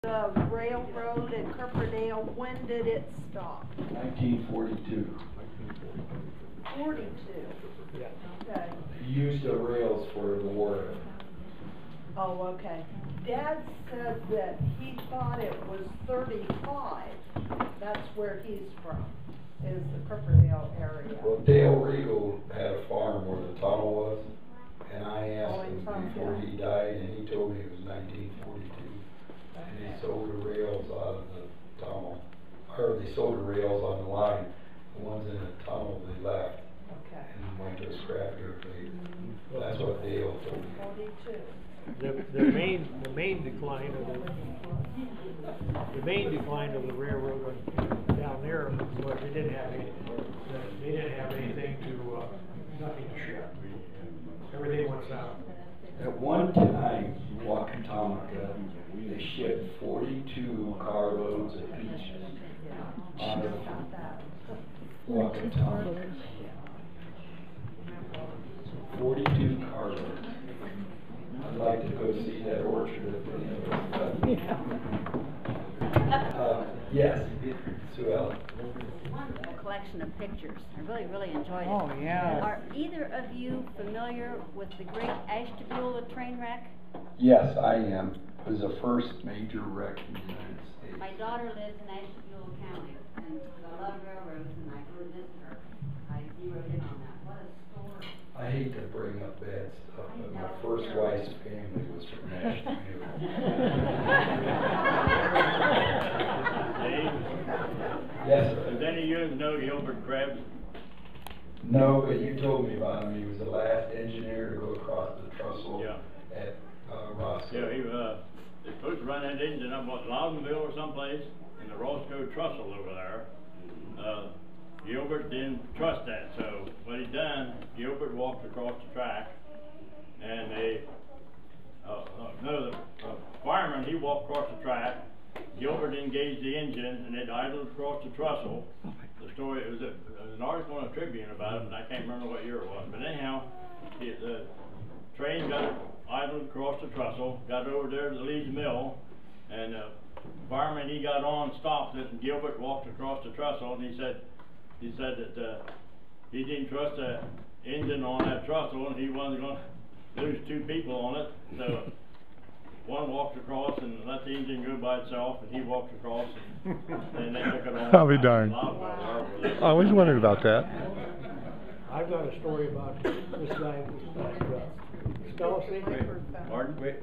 the railroad at Kerperdale, when did it stop? 1942. 42. Yeah. Okay. He used the rails for the war. Oh, okay. Dad said that he thought it was 35. That's where he's from, is the Kerperdale area. Well, Dale Regal had a farm where the tunnel was, and I asked him before he died, and he told me it was 1942. And they sold the rails out of the tunnel, or they sold the rails on the line. The ones in the tunnel they left, Okay. and went to a scrapyard later. That's what Dale told me. 42. The main decline of the railroad down there was they didn't have anything to nothing to ship. Everything went south. At one time, Wakantanka, they shipped 42 carloads of peaches out of Wakantanka. 42 carloads. I'd like to go see that orchard if any of us. Yes, Sue Ellen. Wonderful collection of pictures. I really enjoyed it. Oh, yeah. Are either of you familiar with the great Ashtabula train wreck? Yes, I am. It was the first major wreck in the United States. My daughter lives in Ashtabula County, and I love railroads, and I go to visit her. I zeroed in on that. What a story. I hate to bring up bad stuff, but my first wife's family was from Ashtabula. Yes, sir. Does any of you know Gilbert Krebs? No, but you told me about him. He was the last engineer to go across the trestle at Roscoe. Yeah, he was supposed to run that engine up at Loudonville or someplace, in the Roscoe trestle over there. Gilbert didn't trust that, so what he done, Gilbert walked across the track, and the fireman, he walked across the track. Gilbert engaged the engine, and it idled across the trestle. The story, it was an article in a Tribune about it, and I can't remember what year it was. But anyhow, the train got idled across the trestle, got over there to the Leeds Mill, and the fireman, he got on, stopped it, and Gilbert walked across the trestle, and he said that he didn't trust the engine on that trestle, and he wasn't going to lose two people on it. So one walked across and let the engine go by itself, and he walked across, and then they took it on. I'll be darned. I always wondered about that. I've got a story about this guy, Stolze. Pardon? Wait.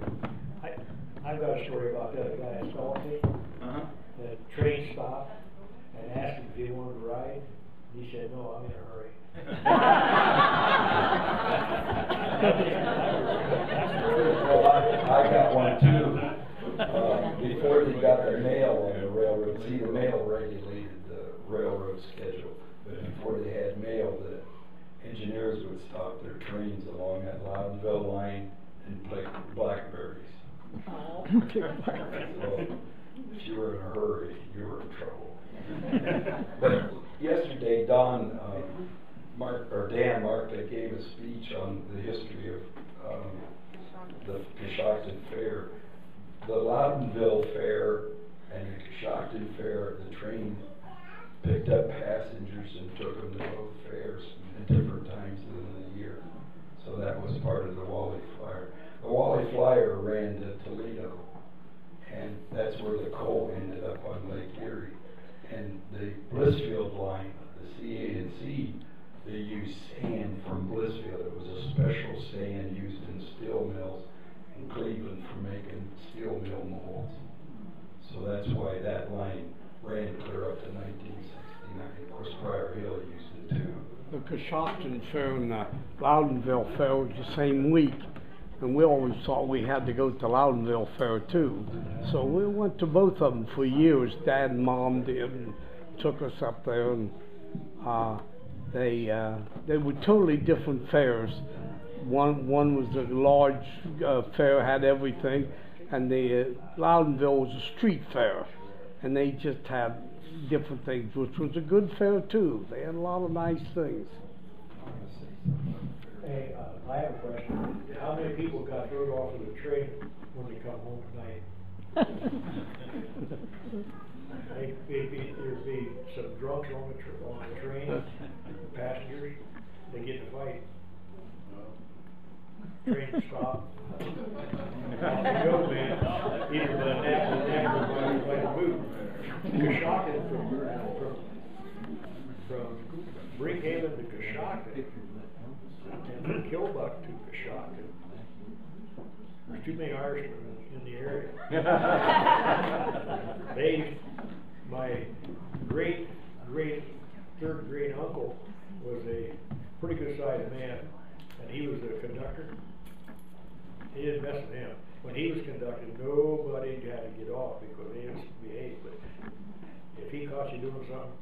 I've got a story about that guy, Stolze. The train stopped and asked him if he wanted to ride. He said, "No, I'm in a hurry." Well, I got one too. Before they got the mail on the railroad, see, the mail regulated the railroad schedule. But before they had mail, the engineers would stop their trains along that Loudonville line and pick blackberries. So if you were in a hurry, you were in trouble. But yesterday, Dan Mark gave a speech on the history of the Coshocton Fair. The Loudonville Fair and the Coshocton Fair, the train picked up passengers and took them to both fairs at different times of the year. So that was part of the Wally Flyer. The Wally Flyer ran to Toledo, and that's where the coal ended up on Lake Erie. And the Blissfield line, the CA&C, they used sand from Blissfield. It was a special sand used in steel mills in Cleveland for making steel mill molds. So that's why that line ran clear up to 1969. Of course, Briar Hill used it too. The Coshocton Fair and the Loudonville Fair was the same week, and we always thought we had to go to Loudonville Fair too. So we went to both of them for years. Dad and Mom did, and took us up there, and they were totally different fairs. One was a large fair, had everything, and the Loudonville was a street fair, and they just had different things, which was a good fair too. They had a lot of nice things. Hey, I have a question. How many people got thrown off of the train when they come home tonight? There'd be some drunks on the train, passengers, they get in a fight. Train would stop. Off you go, man. Either by that or by the boot. Coshocton from Brinkhaven to Coshocton, and from Kilbuck to Coshocton. There's too many Irishmen in the area. My great third great uncle was a pretty good sized man, and he was a conductor. He didn't mess with him. When he was conducting, nobody had to get off because they didn't behave. But if he caught you doing something,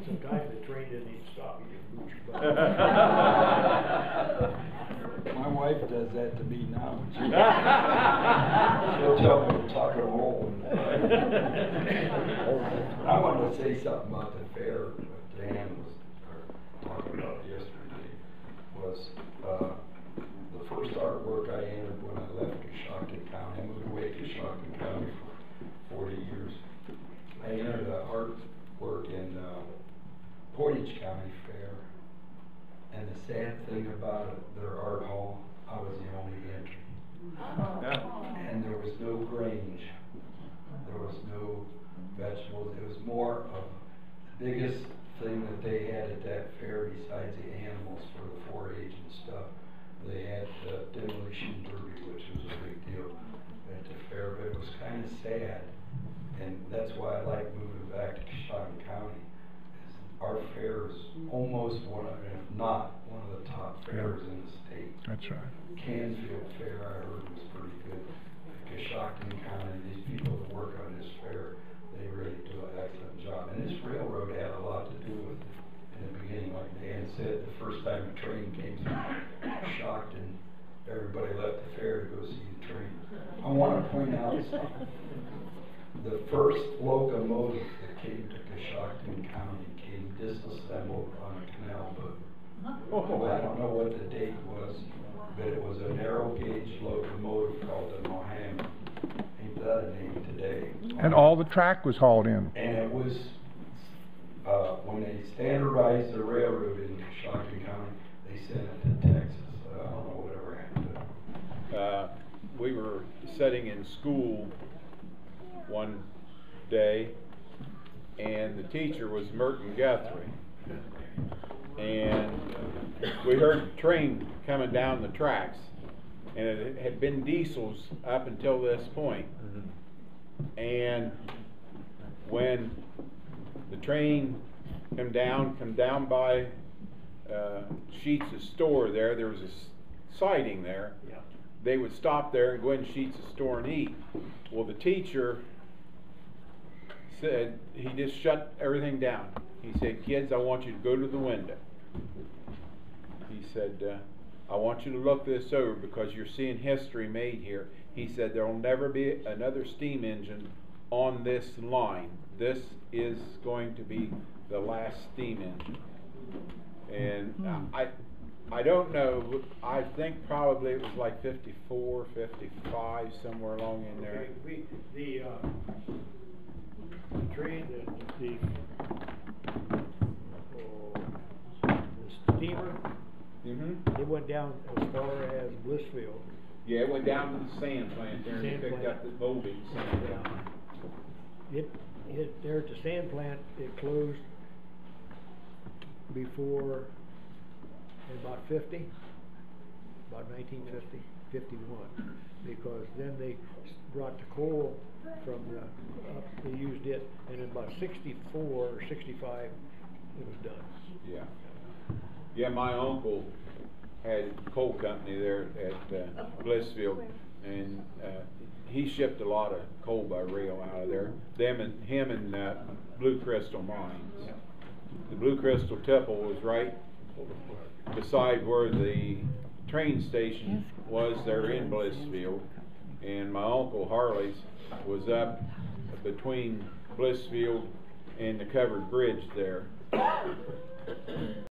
sometimes the train didn't even stop. You just boot your butt. My wife does that to me now. She'll tell me to tuck her hole. I wanted to say something about the fair that Dan was talking about yesterday. Was the first artwork I entered when I left Coshocton County. I moved away to Coshocton County for 40 years. I entered artwork in Portage County Fair. And the sad thing about it, their art hall, I was the only entry. And there was no grange. There was no vegetables. It was more of the biggest thing that they had at that fair besides the animals for the 4-H and stuff. They had the demolition derby, which was a big deal at the fair, but it was kind of sad. And that's why I like moving back to Coshocton County. Our fair is almost one of, if not one of the top fairs in the state. That's right. Canfield Fair, I heard, was pretty good. Coshocton County, these people that work on this fair, they really do an excellent job. And this railroad had a lot to do with it in the beginning. Like Dan said, the first time a train came through Coshocton, everybody left the fair to go see the train. I want to point out something. The first locomotive that came to Coshocton County came disassembled on a canal boat. I don't know what the date was, but it was a narrow gauge locomotive called the Mohammed. Ain't that a name today? And all the track was hauled in. And it was, when they standardized the railroad in Coshocton County, they sent it to Texas. I don't know whatever happened to it. We were sitting in school one day, and the teacher was Merton Guthrie, and we heard the train coming down the tracks, and it had been diesels up until this point. And when the train come down by Sheets' store there was a siding there. Yeah. They would stop there and go in Sheets' store and eat. Well, the teacher said, he just shut everything down. He said, kids, I want you to go to the window. He said, I want you to look this over because you're seeing history made here. He said, there will never be another steam engine on this line. This is going to be the last steam engine. And I don't know, I think probably it was like 54, 55, somewhere along in there. The train, the steamer, it went down as far as Blissfield. Yeah, it went down to the sand plant there and they picked up the molding sand. There at the sand plant, it closed before about 1950, 51, because then they brought the coal from they used it, and in about 64 or 65, it was done. Yeah. Yeah, my uncle had a coal company there at Blissfield, and he shipped a lot of coal by rail out of there. Him and Blue Crystal Mines. The Blue Crystal Temple was right beside where the train station was there in Blissfield, and my uncle Harley's was up between Blissfield and the covered bridge there.